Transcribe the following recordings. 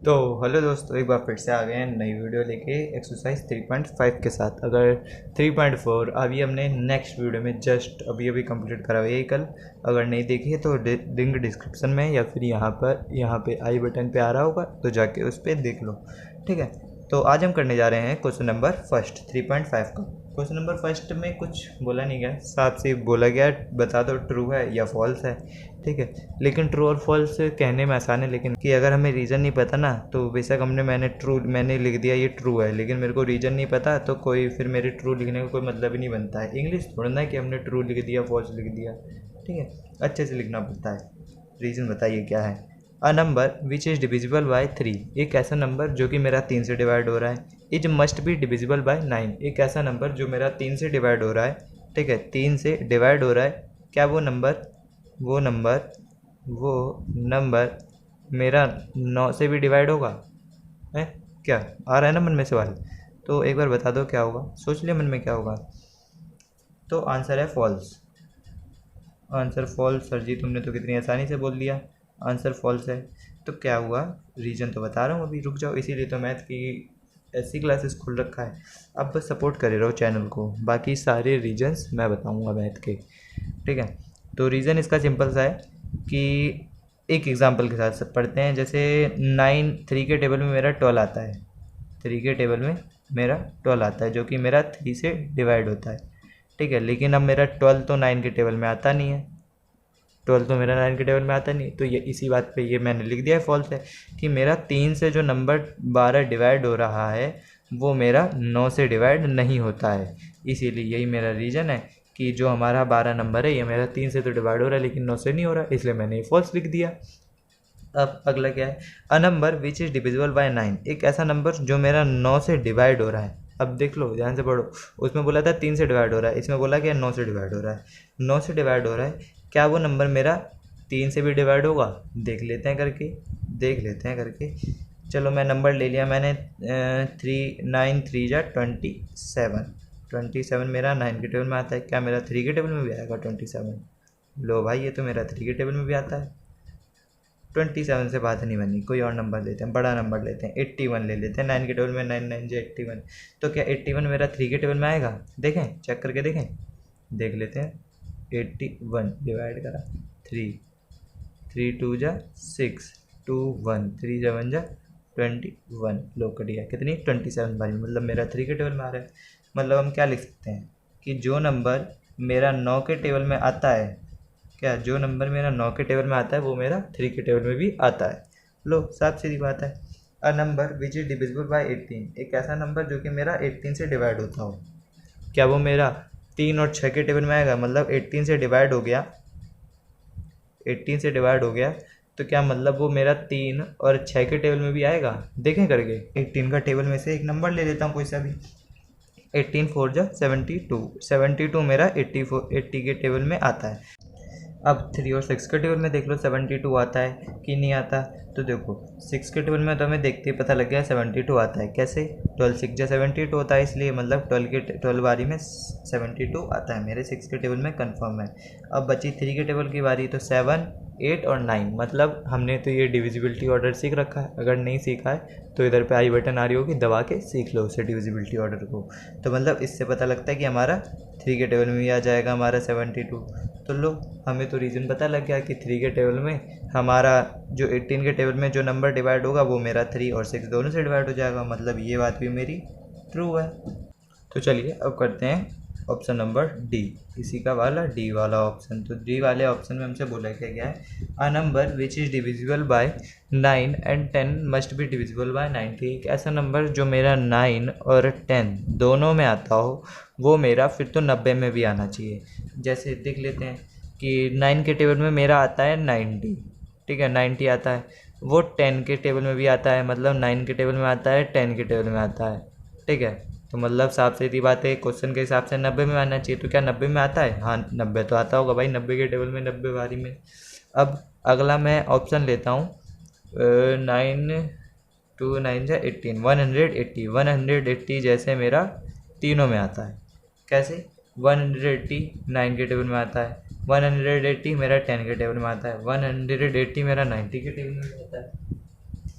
तो हेलो दोस्तों, एक बार फिर से आ गए हैं नई वीडियो लेके एक्सरसाइज 3.5 के साथ। अगर 3.4 अभी हमने नेक्स्ट वीडियो में जस्ट अभी कंप्लीट करा हुआ है कल। अगर नहीं देखी है तो लिंक डिस्क्रिप्शन में या फिर यहाँ पे आई बटन पे आ रहा होगा, तो जाके उस पर देख लो। ठीक है, तो आज हम करने जा रहे हैं क्वेश्चन नंबर फर्स्ट 3.5 का। क्वेश्चन नंबर फर्स्ट में कुछ बोला नहीं गया, साफ से बोला गया बता दो ट्रू है या फॉल्स है। ठीक है, लेकिन ट्रू और फॉल्स कहने में आसान है, लेकिन कि अगर हमें रीज़न नहीं पता ना, तो बेशक मैंने लिख दिया ये ट्रू है, लेकिन मेरे को रीज़न नहीं पता तो कोई फिर मेरे ट्रू लिखने का कोई मतलब ही नहीं बनता है। इंग्लिश थोड़ा ना कि हमने ट्रू लिख दिया फॉल्स लिख दिया। ठीक है, अच्छे से लिखना पड़ता है। रीज़न बताइए क्या है। A number which is divisible by 3, एक ऐसा नंबर जो कि मेरा 3 से डिवाइड हो रहा है। Is must be divisible by 9, एक ऐसा नंबर जो मेरा 3 से डिवाइड हो रहा है। ठीक है, 3 से डिवाइड हो रहा है। क्या वो नंबर मेरा 9 से भी डिवाइड होगा? है क्या? आ रहा है ना मन में सवाल? तो एक बार बता दो क्या होगा, सोच लिया मन में क्या होगा। तो आंसर है false. Answer false. Sir ji तुमने तो कितनी आसानी से बोल दिया, आंसर फॉल्स है। तो क्या हुआ, रीज़न तो बता रहा हूँ अभी, रुक जाओ। इसीलिए तो मैथ की ऐसी क्लासेस खुल रखा है। अब बस सपोर्ट करे रहो चैनल को, बाकी सारे रीजन्स मैं बताऊँगा मैथ के। ठीक है, तो रीज़न इसका सिंपल सा है कि एक एग्जांपल के साथ सब पढ़ते हैं। जैसे 3 के टेबल में मेरा 12 आता है। 3 के टेबल में मेरा 12 आता है जो कि मेरा 3 से डिवाइड होता है। ठीक है, लेकिन अब मेरा 12 तो 9 के टेबल में आता नहीं है। 12 तो मेरा 9 के टेबल में आता नहीं, तो ये इसी बात पे ये मैंने लिख दिया है फॉल्स है कि मेरा 3 से जो नंबर 12 डिवाइड हो रहा है वो मेरा 9 से डिवाइड नहीं होता है। इसीलिए यही मेरा रीज़न है कि जो हमारा 12 नंबर है ये मेरा 3 से तो डिवाइड हो रहा है लेकिन 9 से नहीं हो रहा, इसलिए मैंने ये फॉल्स लिख दिया। अब अगला क्या है, a number which is divisible by 9, एक ऐसा नंबर जो मेरा 9 से डिवाइड हो रहा है। अब देख लो ध्यान से पढ़ो, उसमें बोला था 3 से डिवाइड हो रहा है, इसमें बोला कि 9 से डिवाइड हो रहा है। 9 से डिवाइड हो रहा है, क्या वो नंबर मेरा 3 से भी डिवाइड होगा? देख लेते हैं करके। चलो मैं नंबर ले लिया मैंने, 9 3 जा 27। 27 मेरा 9 के टेबल में आता है। क्या मेरा 3 के टेबल में भी आएगा 27? लो भाई, ये तो मेरा 3 के टेबल में भी आता है। 27 से बात नहीं बनी, कोई और नंबर लेते हैं, बड़ा नंबर लेते हैं, 81 ले लेते हैं। 9 के टेबल में 9 9 जो 81, तो क्या 81 मेरा 3 के टेबल में आएगा? देखें, चेक करके देख लेते हैं। 81 डिवाइड करा 3, 3 2 जा 6, 2 1, 3 7 जा 21। लो कट गया, कितनी 27 भाई, मतलब मेरा 3 के टेबल में आ रहा है। मतलब हम क्या लिख सकते हैं कि जो नंबर मेरा 9 के टेबल में आता है, क्या जो नंबर मेरा 9 के टेबल में आता है वो मेरा 3 के टेबल में भी आता है। लो साफ सीधी बात है। A number which is divisible by 18, एक ऐसा नंबर जो कि मेरा 18 से डिवाइड होता हो। क्या वो मेरा 3 और 6 के टेबल में आएगा? मतलब 18 से डिवाइड हो गया, 18 से डिवाइड हो गया, तो क्या मतलब वो मेरा 3 और 6 के टेबल में भी आएगा? देखें करके, 18 का टेबल में से एक नंबर ले लेता हूँ कोई सा भी। 18 4 जा 72, 72 मेरा 80 के टेबल में आता है। अब 3 और 6 के टेबल में देख लो 72 आता है कि नहीं आता। तो देखो 6 के टेबल में तो हमें देखते ही पता लग गया 72 आता है। कैसे? 12 6 जा 72 होता है, इसलिए मतलब 12 बारी में 72 आता है मेरे 6 के टेबल में, कंफर्म है। अब बची 3 के टेबल की बारी, तो 7 8 और 9, मतलब हमने तो ये डिविजिबिलिटी ऑर्डर सीख रखा है। अगर नहीं सीखा है तो इधर पे आई बटन आ रही होगी, दबा के सीख लो उसे डिविजिबिलिटी ऑर्डर को। तो मतलब इससे पता लगता है कि हमारा 3 के टेबल में भी आ जाएगा हमारा 72। तो लो हमें तो रीज़न पता लग गया कि 3 के टेबल में हमारा जो 18 के टेबल में जो नंबर डिवाइड होगा वो मेरा 3 और 6 दोनों से डिवाइड हो जाएगा। मतलब ये बात भी मेरी ट्रू है। तो चलिए अब करते हैं ऑप्शन नंबर डी, इसी का वाला डी वाला ऑप्शन। तो डी वाले ऑप्शन में हमसे बोला क्या है, a number which is divisible by 9 and 10 must be divisible by 90, एक ऐसा नंबर जो मेरा 9 और 10 दोनों में आता हो वो मेरा फिर तो 90 में भी आना चाहिए। जैसे देख लेते हैं कि 9 के टेबल में मेरा आता है 90, ठीक है 90 आता है, वो 10 के टेबल में भी आता है, मतलब 9 के टेबल में आता है, 10 के टेबल में आता है। ठीक है, तो मतलब साफ सीधी बात है, क्वेश्चन के हिसाब से 90 में आना चाहिए। तो क्या 90 में आता है? हाँ 90 तो आता होगा भाई, 90 के टेबल में 90 बारी में। अब अगला मैं ऑप्शन लेता हूँ 9 2 9 जा 18, 180, 180 जैसे मेरा तीनों में आता है। कैसे? 180 9 के टेबल में आता है, 180 मेरा 10 के टेबल में आता है, 180 मेरा 90 के टेबल में आता है।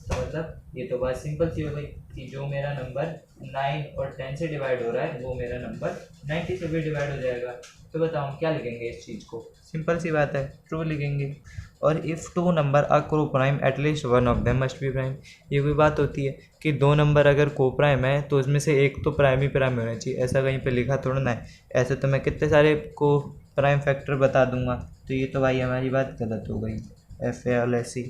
तो मतलब ये तो बात सिंपल सी हो गई कि जो मेरा नंबर 9 और 10 से डिवाइड हो रहा है वो मेरा नंबर 90 से भी डिवाइड हो जाएगा। तो बताओ हम क्या लिखेंगे इस चीज़ को? सिंपल सी बात है, ट्रू लिखेंगे। और इफ़ टू नंबर आर को prime at least one of them must be prime. ये कोई बात होती है कि दो नंबर अगर को प्राइम है तो उसमें से एक तो प्राइम ही प्राइम होना चाहिए, ऐसा कहीं पे लिखा थोड़ा ना है। ऐसे तो मैं कितने सारे को प्राइम फैक्टर बता दूंगा, तो ये तो भाई हमारी बात गलत हो गई। F A L S C